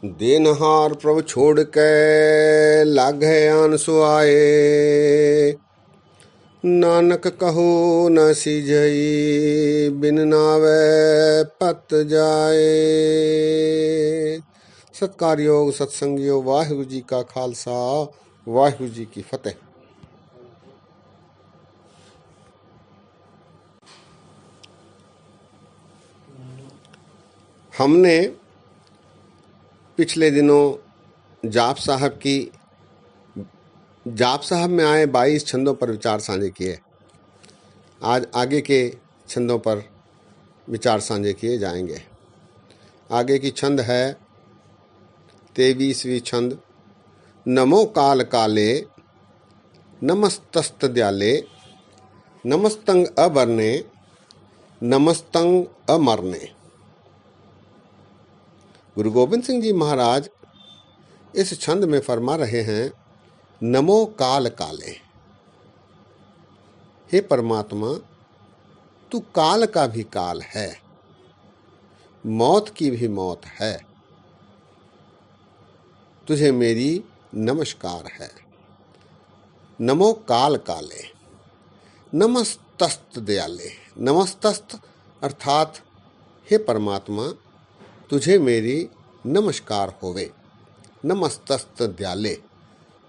देनहार प्रभु छोड़ के लागे आन सुआए। नानक कहो न सिझई बिन नावे पत जाए। सत्कार योग सत्संग योग वाहिगुरु जी का खालसा वाहिगुरु जी की फतेह। हमने पिछले दिनों जाप साहब में आए 22 छंदों पर विचार साझे किए। आज आगे के छंदों पर विचार साझे किए जाएंगे। आगे की छंद है 23वीं छंद। नमो काल काले नमस्तस्त दयाले नमस्तंग अबरने नमस्तंग अमरने। गुरु गोविंद सिंह जी महाराज इस छंद में फरमा रहे हैं, नमो काल काले। हे परमात्मा, तू काल का भी काल है, मौत की भी मौत है। तुझे मेरी नमस्कार है। नमो काल काले नमस्तस्त दयाले। नमस्तस्त अर्थात हे परमात्मा, तुझे मेरी नमस्कार होवे। नमस्तस्त दयाले।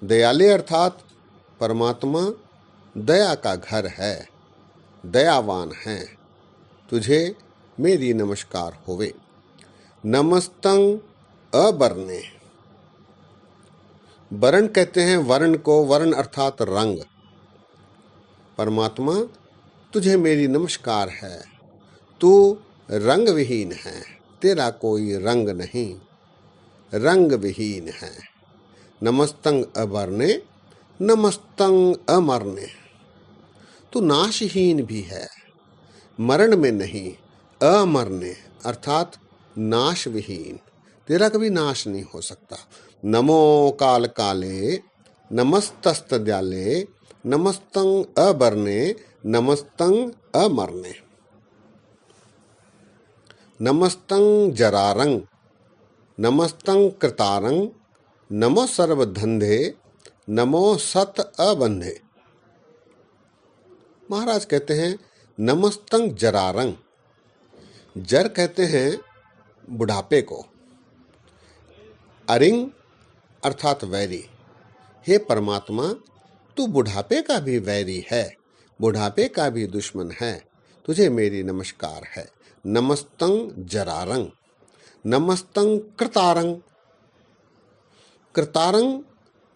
दयाले अर्थात परमात्मा दया का घर है, दयावान है। तुझे मेरी नमस्कार होवे। नमस्तंग अबरने। वर्ण कहते हैं वर्ण को, वर्ण अर्थात रंग। परमात्मा, तुझे मेरी नमस्कार है। तू रंग विहीन है, तेरा कोई रंग नहीं, रंग विहीन है। नमस्तंग अबरने नमस्तंग अमरने। तू नाशहीन भी है, मरण में नहीं। अमरने अर्थात नाश विहीन, तेरा कभी नाश नहीं हो सकता। नमो काल काले नमस्तस्त दयाले नमस्तंग अबरने नमस्तंग अमरने। नमस्तंग जरारंग नमस्तंग कृतारंग नमो सर्वधंधे नमो सत अबंधे। महाराज कहते हैं नमस्तंग जरारंग। जर कहते हैं बुढ़ापे को, अरिंग अर्थात वैरी। हे परमात्मा, तू बुढ़ापे का भी वैरी है, बुढ़ापे का भी दुश्मन है। तुझे मेरी नमस्कार है। नमस्तंग जरारंग नमस्तंग कृतारंग। कृतारंग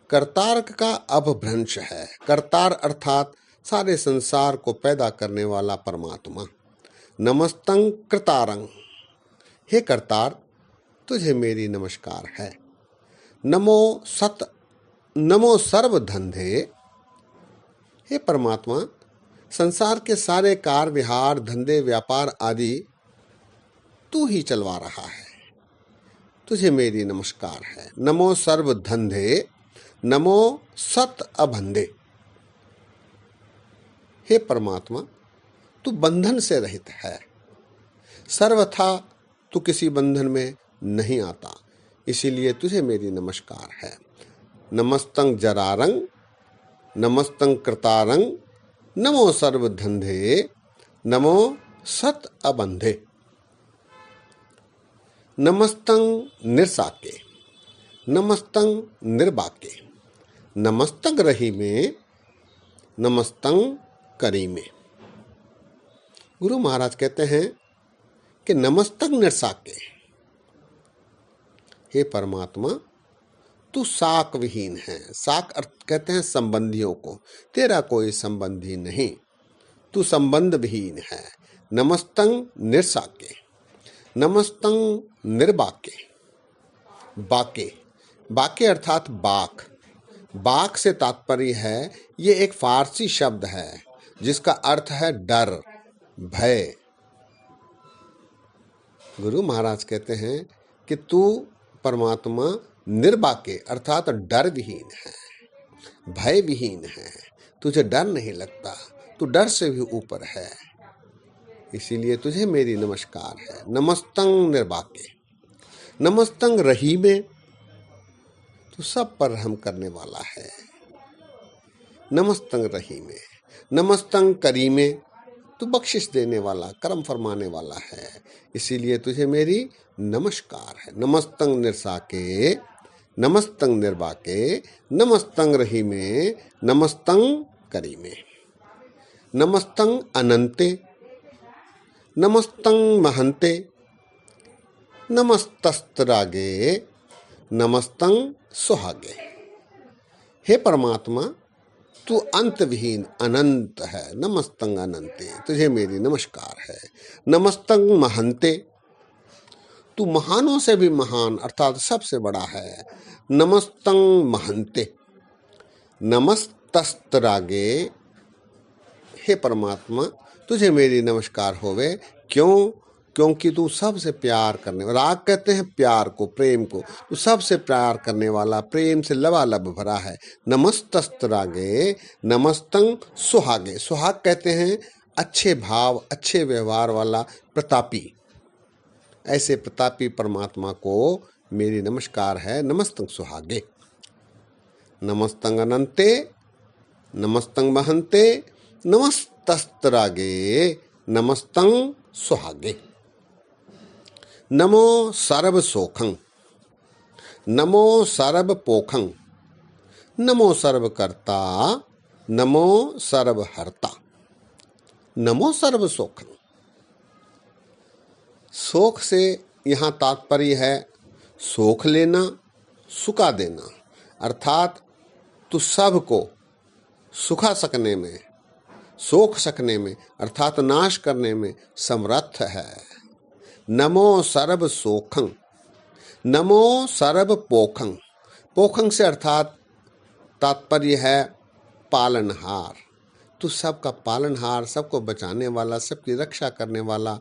कर्तारक का अपभ्रंश है। कर्तार अर्थात सारे संसार को पैदा करने वाला परमात्मा। नमस्तंग कृतारंग। हे कर्तार, तुझे मेरी नमस्कार है। नमो सर्वधंधे। हे परमात्मा, संसार के सारे कार विहार धंधे व्यापार आदि तू ही चलवा रहा है। तुझे मेरी नमस्कार है। नमो सर्वधंधे नमो सत अबंधे। हे परमात्मा, तू बंधन से रहित है, सर्वथा तू किसी बंधन में नहीं आता, इसीलिए तुझे मेरी नमस्कार है। नमस्तंग जरारंग नमस्तंग कृतारंग नमो सर्वधंधे नमो सत अबंधे। नमस्तंग निरसाके नमस्तंग निर्बाके। नमस्तंग रही में नमस्तंग करी में। गुरु महाराज कहते हैं कि नमस्तंग निरसाके। हे परमात्मा, तू साक विहीन है। साक अर्थ कहते हैं संबंधियों को, तेरा कोई संबंधी नहीं, तू संबंध विहीन है। नमस्तंग निरसाके नमस्तंग निर्बाके। बाके बाके अर्थात बाक। बाक से तात्पर्य है, ये एक फारसी शब्द है जिसका अर्थ है डर, भय। गुरु महाराज कहते हैं कि तू परमात्मा निर्बाके अर्थात डर विहीन है, भय विहीन है। तुझे डर नहीं लगता, तू डर से भी ऊपर है, इसीलिए तुझे मेरी नमस्कार है। नमस्तंग निर्बाके नमस्तंग रहीमे, तू सब पर रहम करने वाला है। नमस्तंग रहीमे, नमस्तंग करीमे, तू बख्शिश देने वाला, करम फरमाने वाला है, इसीलिए तुझे मेरी नमस्कार है। नमस्तंग निर्साके, नमस्तंग निर्वाके, नमस्तंग रहीमे, नमस्तंग करीमे, नमस्तंग अनंते, नमस्तंग महंते, नमस्तस्तरागे, नमस्तंग सुहागे। हे परमात्मा, तू अंत विहीन अनंत है। नमस्तंग अनंते, तुझे मेरी नमस्कार है। नमस्तंग महंते, तू महानों से भी महान अर्थात सबसे बड़ा है। नमस्तंग महंते, नमस्तस्तरागे, हे परमात्मा, तुझे मेरी नमस्कार होवे। क्यों? क्योंकि तू सबसे प्यार करने वाला, राग कहते हैं प्यार को, प्रेम को, तू सबसे प्यार करने वाला, प्रेम से लबालब भरा है। नमस्तस्तरागे, नमस्तंग सुहागे, सुहाग कहते हैं अच्छे भाव, अच्छे व्यवहार वाला प्रतापी। ऐसे प्रतापी परमात्मा को मेरी नमस्कार है। नमस्तंग सुहागे, नमस्तंग अनंते, नमस्तंग महंते, नमस्तस्तरागे, नमस्तंग सुहागे। नमो सर्व सोखं, नमो सर्व पोखं, नमो सर्व कर्ता, नमो सर्व हर्ता, नमो सर्व सोखं। सोख से यहाँ तात्पर्य है सोख लेना, सुखा देना, अर्थात तू सबको सुखा सकने में, सोख सकने में अर्थात नाश करने में समर्थ है। नमो सर्व सोखं, नमो सर्व पोखं, पोखं से अर्थात तात्पर्य है पालनहार। तू सबका पालनहार, सबको बचाने वाला, सबकी रक्षा करने वाला,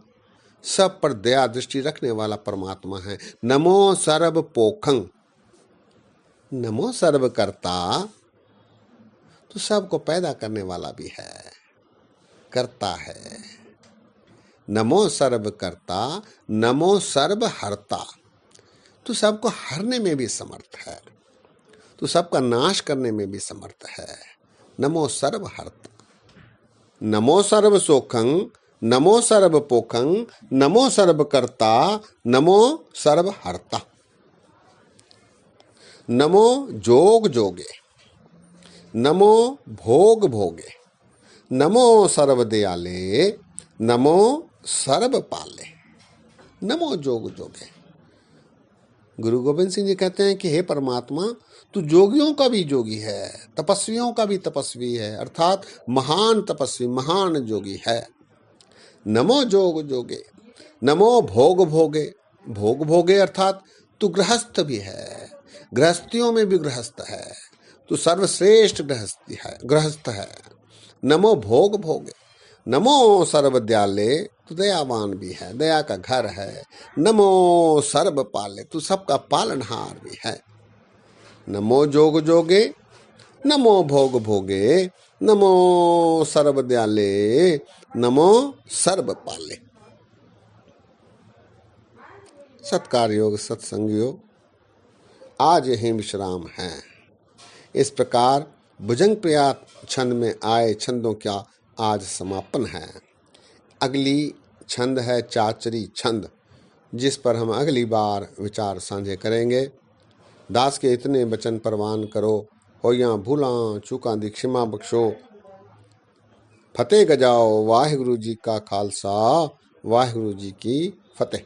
सब पर दया दृष्टि रखने वाला परमात्मा है। नमो सर्व पोखं, नमो सर्व कर्ता, तू सबको पैदा करने वाला भी है, करता है। नमो सर्व कर्ता, नमो सर्व हर्ता, तू सबको हरने में भी समर्थ है, तू सबका नाश करने में भी समर्थ है। नमो सर्व हर्ता, नमो सर्व सोखं, नमो सर्व पोखं, नमो सर्व कर्ता, नमो सर्व हर्ता। नमो जोग जोगे, नमो भोग भोगे, नमो सर्व दयाले, नमो सर्व पाले, नमो जोग जोगे। गुरु गोविंद सिंह जी कहते हैं कि हे परमात्मा, तू जोगियों का भी जोगी है, तपस्वियों का भी तपस्वी है, अर्थात महान तपस्वी, महान जोगी है। नमो जोग जोगे, नमो भोग भोगे, भोग भोगे अर्थात तू गृहस्थ भी है, गृहस्थियों में भी गृहस्थ है, तू सर्वश्रेष्ठ गृहस्थ है। नमो भोग भोगे, नमो सर्व दयाले, तू दयावान भी है, दया का घर है। नमो सर्व पाले, तू सबका पालनहार भी है। नमो जोग जोगे, नमो भोग भोगे, नमो सर्व दयाले, नमो सर्व पाले। सत्कार योग सत्संग योग, आज यही विश्राम है। इस प्रकार भुजंग प्रिया छंद में आए छंदों का आज समापन है। अगली छंद है चाचरी छंद, जिस पर हम अगली बार विचार साझे करेंगे। दास के इतने वचन परवान करो, होइयां भूलां चूकां दी क्षमा बख्शो। फतेह गजाओ, वाहिगुरु जी का खालसा, वाहिगुरु जी की फतेह।